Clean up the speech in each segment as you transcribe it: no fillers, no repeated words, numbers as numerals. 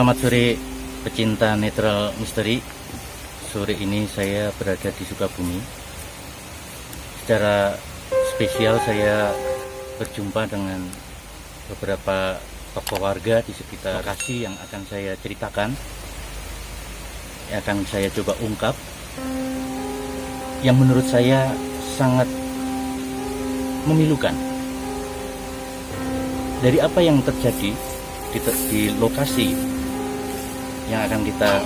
Selamat sore pecinta netral misteri. Sore ini saya berada di Sukabumi. Secara spesial saya berjumpa dengan beberapa tokoh warga di sekitar lokasi yang akan saya ceritakan, yang akan saya coba ungkap, yang menurut saya sangat memilukan. Dari apa yang terjadi di lokasi yang akan kita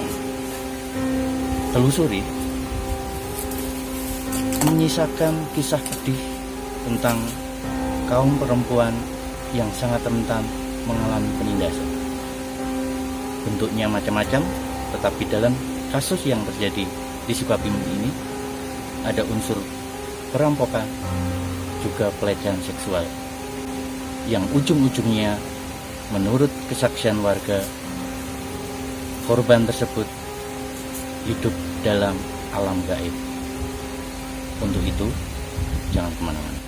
telusuri, menyisakan kisah pedih tentang kaum perempuan yang sangat rentan mengalami penindasan. Bentuknya macam-macam, tetapi dalam kasus yang terjadi di Sukabumi ini ada unsur perampokan, juga pelecehan seksual, yang ujung-ujungnya menurut kesaksian warga, korban tersebut hidup dalam alam gaib. Untuk itu, jangan kemana-mana.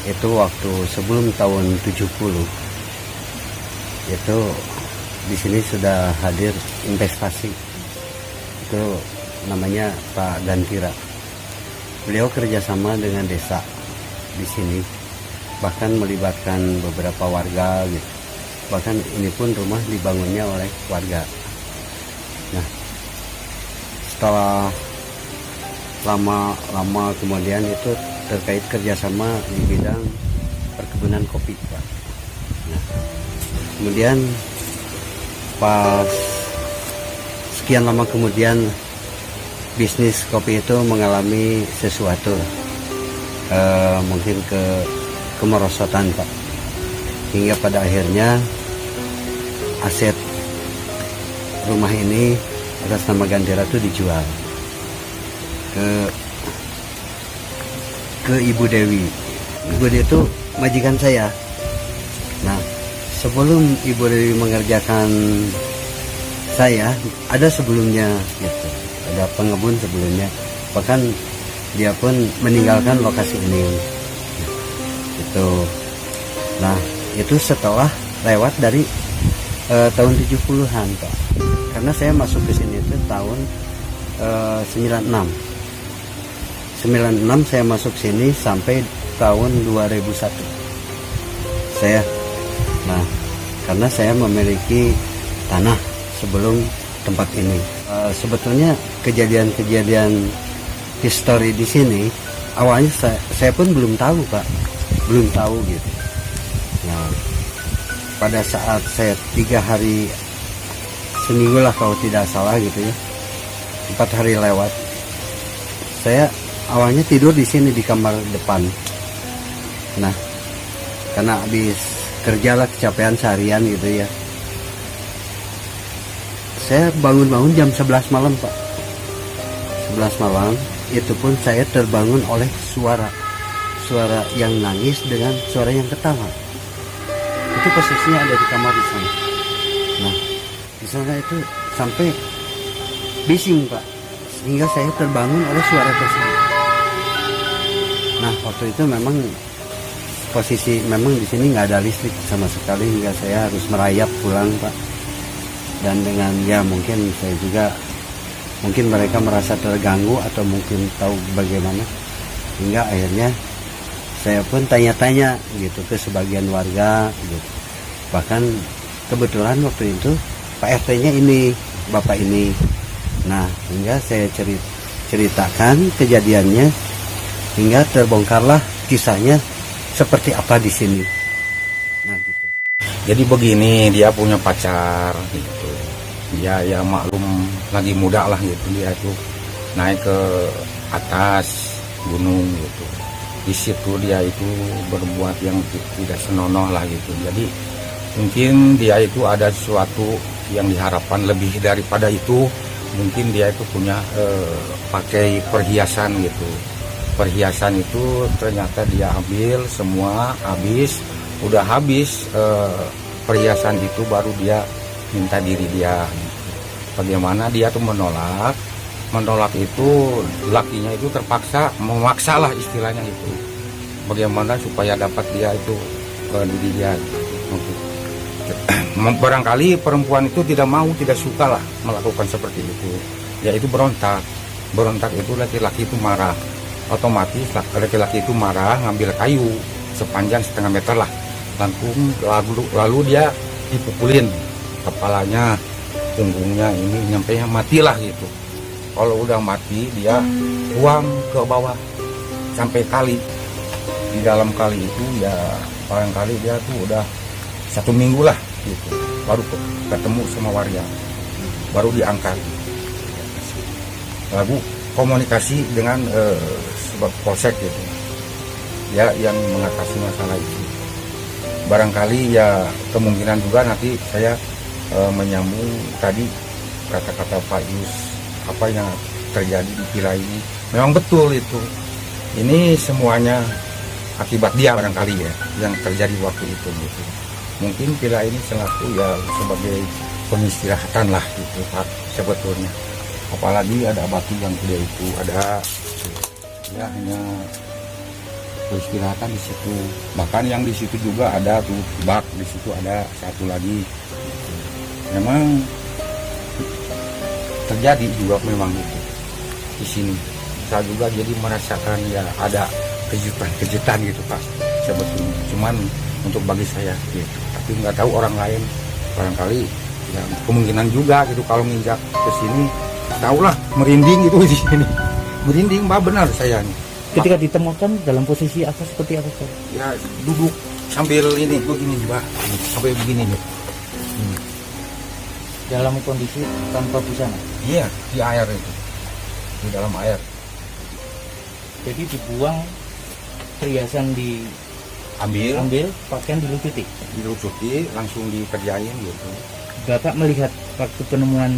Itu waktu sebelum tahun 70 itu di sini sudah hadir investasi, itu namanya Pak Gantira. Beliau kerjasama dengan desa di sini, bahkan melibatkan beberapa warga gitu. Bahkan ini pun rumah dibangunnya oleh warga. Nah, setelah lama kemudian itu terkait kerjasama di bidang perkebunan kopi, Pak. Nah, kemudian pas sekian lama kemudian bisnis kopi itu mengalami sesuatu, mungkin kemerosotan, Pak, hingga pada akhirnya aset rumah ini atas nama Gantira itu dijual ke Ibu Dewi. Ibu Dewi itu majikan saya. Nah, sebelum Ibu Dewi mengerjakan saya, ada sebelumnya gitu, ada pengebun sebelumnya, bahkan dia pun meninggalkan lokasi ini gitu. Nah, itu setelah lewat dari tahun 70-an, Pak, karena saya masuk ke sini itu tahun 96 saya masuk sini sampai tahun 2001 saya. Nah, karena saya memiliki tanah sebelum tempat ini. Sebetulnya kejadian-kejadian histori di sini awalnya saya pun belum tahu, Pak, belum tahu gitu. Nah, pada saat saya 3 hari, seminggu lah kalau tidak salah gitu ya, 4 hari lewat, saya awalnya tidur di sini di kamar depan. Nah, karena habis kerja lah, kecapean seharian gitu ya, saya bangun-bangun jam 11 malam, Pak. 11 malam, itu pun saya terbangun oleh suara yang nangis dengan suara yang ketawa. Itu posisinya ada di kamar di sana. Nah, di sana itu sampai bising, Pak, sehingga saya terbangun oleh suara tersebut. Nah, waktu itu memang posisi memang di sini nggak ada listrik sama sekali, hingga saya harus merayap pulang, Pak. Dan dengan mungkin saya juga, mungkin mereka merasa terganggu atau mungkin tahu bagaimana, hingga akhirnya saya pun tanya-tanya gitu ke sebagian warga gitu. Bahkan kebetulan waktu itu Pak RT-nya ini, Bapak ini. Nah, hingga saya ceritakan kejadiannya, hingga terbongkarlah kisahnya seperti apa di sini. Nah, gitu. Jadi begini, dia punya pacar gitu. Dia ya maklum lagi muda lah gitu, dia itu naik ke atas gunung gitu. Di situ dia itu berbuat yang tidak senonoh lah gitu. Jadi mungkin dia itu ada sesuatu yang diharapkan lebih daripada itu. Mungkin dia itu punya pakai perhiasan gitu. Perhiasan itu ternyata dia ambil semua habis, udah habis perhiasan itu baru dia minta diri dia. Bagaimana dia tuh menolak itu lakinya itu terpaksa memaksa lah istilahnya itu. Bagaimana supaya dapat dia itu diri dia. Barangkali perempuan itu tidak mau, tidak suka lah melakukan seperti itu. Yaitu berontak itu laki-laki itu marah. Otomatis laki-laki itu marah, ngambil kayu sepanjang setengah meter lah. Lalu dia dipukulin kepalanya, punggungnya ini nyampe matilah gitu. Kalau udah mati dia buang ke bawah sampai kali. Di dalam kali itu ya barangkali dia tuh udah 1 minggu lah gitu. Baru ketemu sama waria, baru diangkat. Lalu komunikasi dengan polsek gitu ya, yang mengatasi masalah itu. Barangkali ya kemungkinan juga nanti saya menyambung tadi kata-kata Pak Yus, apa yang terjadi di villa ini memang betul itu. Ini semuanya akibat dia barangkali ya yang terjadi waktu itu gitu. Mungkin villa ini selaku ya sebagai pengistirahatan lah gitu Pak sebetulnya. Apalagi ada batu yang gede itu, ada ya hanya peristirahatan di situ. Bahkan yang di situ juga ada tuh bak, di situ ada satu lagi. Memang terjadi juga memang itu di sini. Saya juga jadi merasakan ya ada kejutan gitu Pak sebetulnya. Cuman untuk bagi saya gitu. Tapi nggak tahu orang lain, barangkali ya kemungkinan juga gitu kalau nginjak ke sini, tahulah merinding itu di sini. Merinding Mbak, benar saya nih. Ketika ditemukan dalam posisi apa, seperti apa Pak? Ya duduk sambil ini begini Mbak, sampai begini nih. Dalam kondisi tanpa busana. Iya, di air itu, di dalam air. Jadi dibuang, perhiasan Ambil, pakaian dilucuti. dilucuti, langsung dikerjain gitu. Bapak melihat waktu penemuan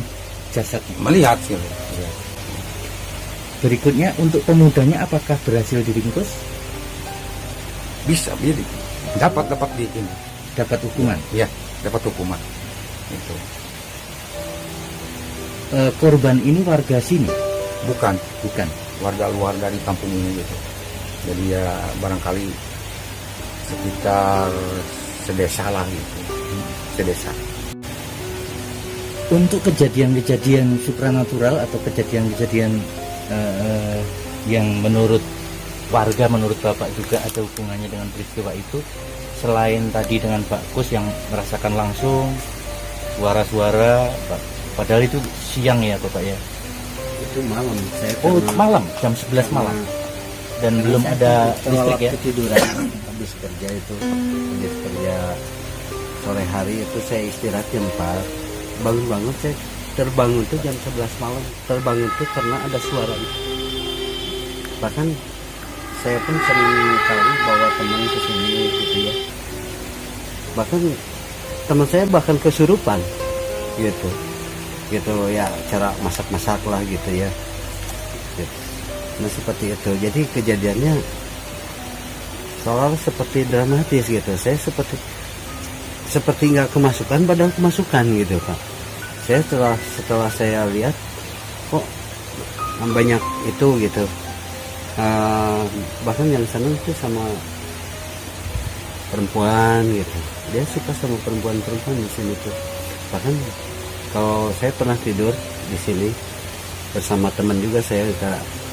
jasadnya. Melihat sih. Ya. Berikutnya untuk pemudanya apakah berhasil diringkus? Bisa, dapat di ini. Dapat hukuman. Iya, dapat hukuman. Itu. Korban ini warga sini? Bukan Warga luar dari kampung ini gitu. Jadi ya barangkali sekitar sedesa lah gitu. Sedesa. Untuk kejadian-kejadian supranatural atau kejadian-kejadian yang menurut warga, menurut Bapak juga ada hubungannya dengan peristiwa itu, selain tadi dengan Pak Kus yang merasakan langsung suara-suara, padahal itu siang ya Bapak ya? Itu malam. Malam, jam 11 malam. Dan belum ada listrik ya? Ketiduran habis kerja sore hari itu saya istirahat jam 4. Bangun saya terbangun tuh jam 11 malam. Terbangun tuh karena ada suara itu. Bahkan saya pun sering kali bawa teman ke sini gitu ya. Bahkan teman saya bahkan kesurupan gitu ya, cara masak lah gitu ya gitu. Nah seperti itu, jadi kejadiannya seolah seperti dramatis gitu. Saya seperti nggak kemasukan, padahal kemasukan gitu Pak. Saya setelah saya lihat kok banyak itu gitu. Bahkan yang sana itu sama perempuan gitu, dia suka sama perempuan di sini tuh. Bahkan kalau saya pernah tidur di sini bersama teman juga saya,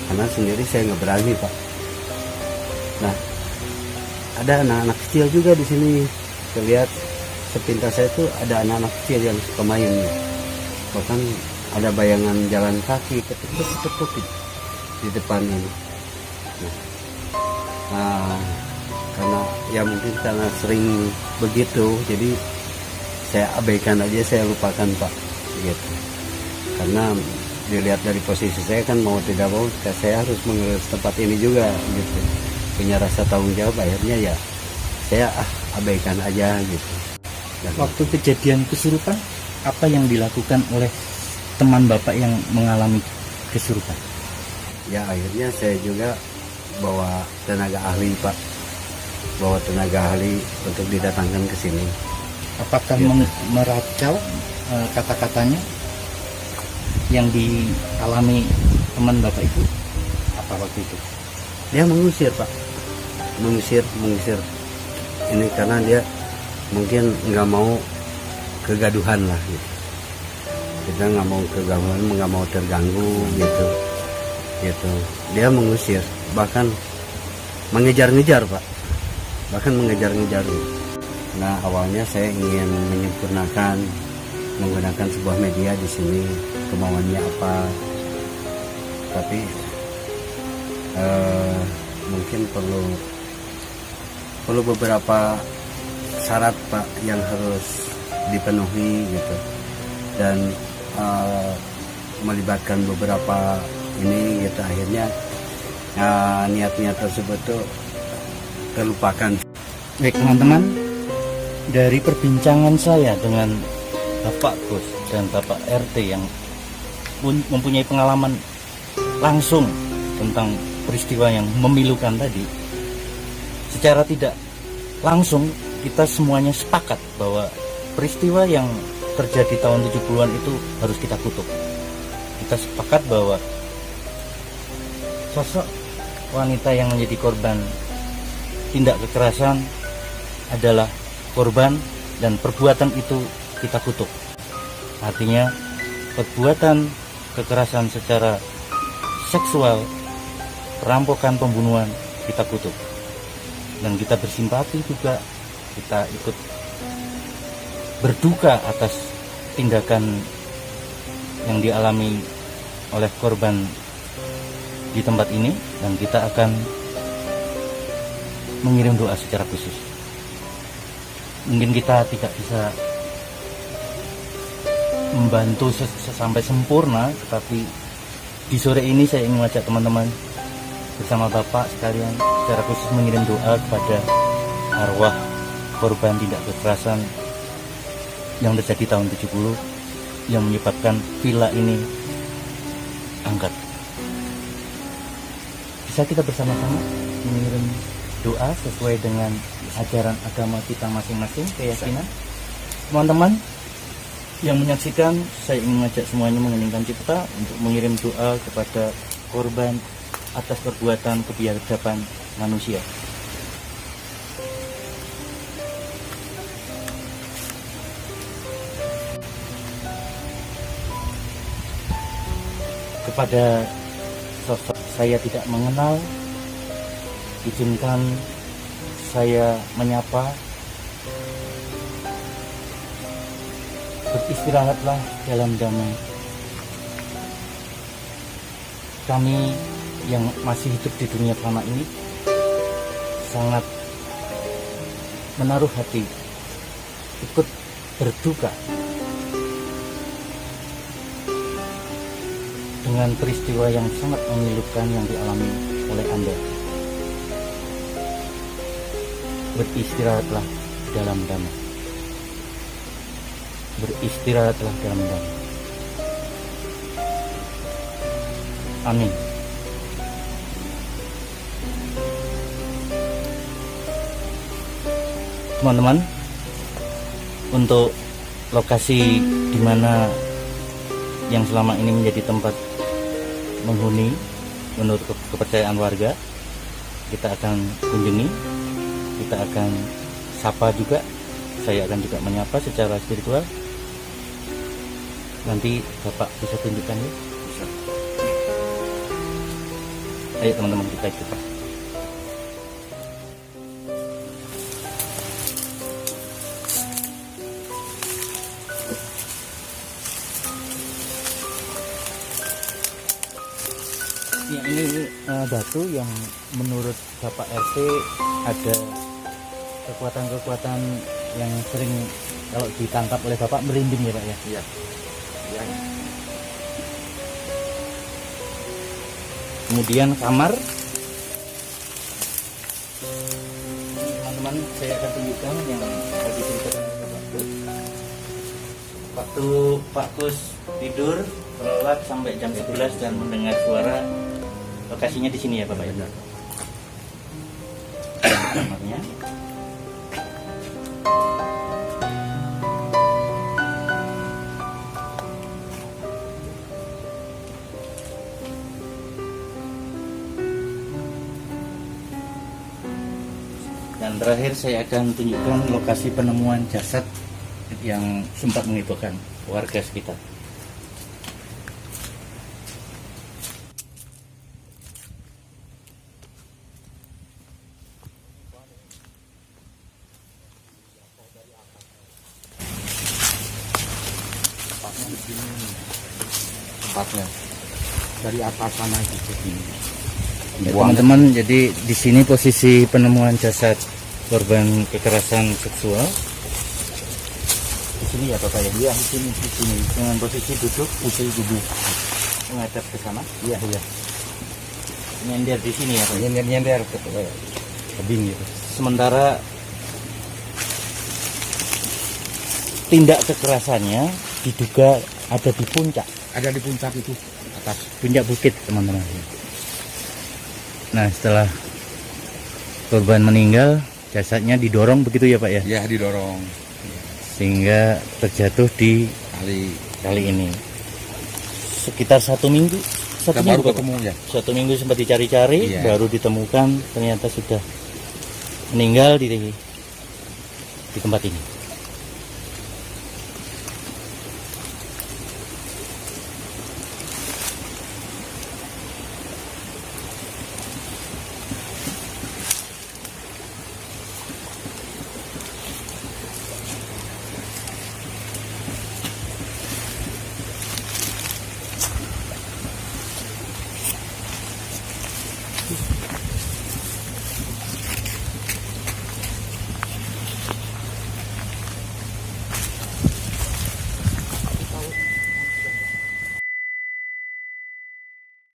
karena sendiri saya nggak berani Pak. Nah ada anak-anak kecil juga di sini. Terlihat sepintas saya tuh ada anak-anak kecil yang suka main. Bahkan ada bayangan jalan kaki ketuk di depan ini. Nah, karena ya mungkin karena sering begitu, jadi saya abaikan aja, saya lupakan Pak gitu. Karena dilihat dari posisi saya kan mau tidak mau saya harus mengurus tempat ini juga gitu, punya rasa tanggung jawab. Akhirnya ya saya abaikan aja gitu. Dan waktu kejadian kesurupan, apa yang dilakukan oleh teman Bapak yang mengalami kesurupan? Ya akhirnya saya juga bawa tenaga ahli Pak. bawa tenaga ahli untuk didatangkan ke sini. Apakah Gitu. meracau kata-katanya yang dialami teman Bapak itu apa waktu itu? Dia mengusir Pak, mengusir ini karena dia mungkin nggak mau kegaduhan lah gitu. Kita nggak mau kegaduhan, nggak mau terganggu gitu. Dia mengusir, bahkan mengejar-ngejar Pak, bahkan mengejar-ngejar. Nah awalnya saya ingin menyempurnakan menggunakan sebuah media di sini, kemauannya apa, tapi mungkin perlu beberapa syarat Pak yang harus dipenuhi gitu, dan melibatkan beberapa ini gitu, akhirnya niat-niat tersebut tuh terlupakan. Baik teman-teman, dari perbincangan saya dengan Bapak Gus dan Bapak RT yang mempunyai pengalaman langsung tentang peristiwa yang memilukan tadi, secara tidak langsung kita semuanya sepakat bahwa peristiwa yang terjadi tahun 70-an itu harus kita kutuk. Kita sepakat bahwa sosok wanita yang menjadi korban tindak kekerasan adalah korban, dan perbuatan itu kita kutuk. Artinya perbuatan kekerasan secara seksual, perampokan, pembunuhan kita kutuk, dan kita bersimpati juga, kita ikut berduka atas tindakan yang dialami oleh korban di tempat ini, dan kita akan mengirim doa secara khusus. Mungkin kita tidak bisa membantu sampai sempurna, tetapi di sore ini saya ingin mengajak teman-teman bersama Bapak sekalian secara khusus mengirim doa kepada arwah korban tindak kekerasan yang terjadi tahun 70 yang menyebabkan villa ini angkat. Bisa kita bersama-sama mengirim doa sesuai dengan ajaran agama kita masing-masing, keyakinan. Teman-teman yang menyaksikan, saya ingin mengajak semuanya mengeningkan cipta untuk mengirim doa kepada korban atas perbuatan kebiadaban manusia. Kepada sosok saya tidak mengenal, izinkan saya menyapa. Beristirahatlah dalam damai. Kami yang masih hidup di dunia fana ini sangat menaruh hati, ikut berduka dengan peristiwa yang sangat memilukan yang dialami oleh Anda. Beristirahatlah dalam damai. Beristirahatlah dalam damai. Amin. Teman-teman, untuk lokasi di mana yang selama ini menjadi tempat menghuni menurut kepercayaan warga, kita akan kunjungi, kita akan sapa juga. Saya akan juga menyapa secara spiritual. Nanti Bapak bisa tunjukkan ya? Bisa. Ayo teman-teman, kita ikut Pak. Ya, ini batu yang menurut Bapak RT ada kekuatan-kekuatan yang sering kalau ditangkap oleh Bapak merinding ya Pak ya? Iya. Ya. Kemudian kamar. Teman-teman, saya akan tunjukkan yang tadi ceritakan oleh Pak Gus. Waktu Pak Gus tidur terlelap sampai jam 11 dan mendengar suara, lokasinya di sini ya Bapak ya? kamarnya. Dan terakhir saya akan tunjukkan lokasi penemuan jasad yang sempat menghebohkan warga sekitar. Tempatnya dari atas sana gitu. Ya, teman-teman, jadi di sini posisi penemuan jasad korban kekerasan seksual. Di sini ya Bapak ya? Iya, di sini. Dengan posisi duduk menghadap ke sana. Iya. Nyender di sini ya Pak. Nyender ke tebing gitu. Sementara tindak kekerasannya diduga ada di puncak Ada di puncak itu atas. bukit, teman-teman. Nah, setelah korban meninggal, jasadnya didorong begitu ya Pak ya? Ya didorong Sehingga terjatuh di kali ini. Sekitar 1 minggu. Kita baru ketemu ya. 1 minggu sempat dicari-cari, Iya. baru ditemukan ternyata sudah meninggal di tempat ini.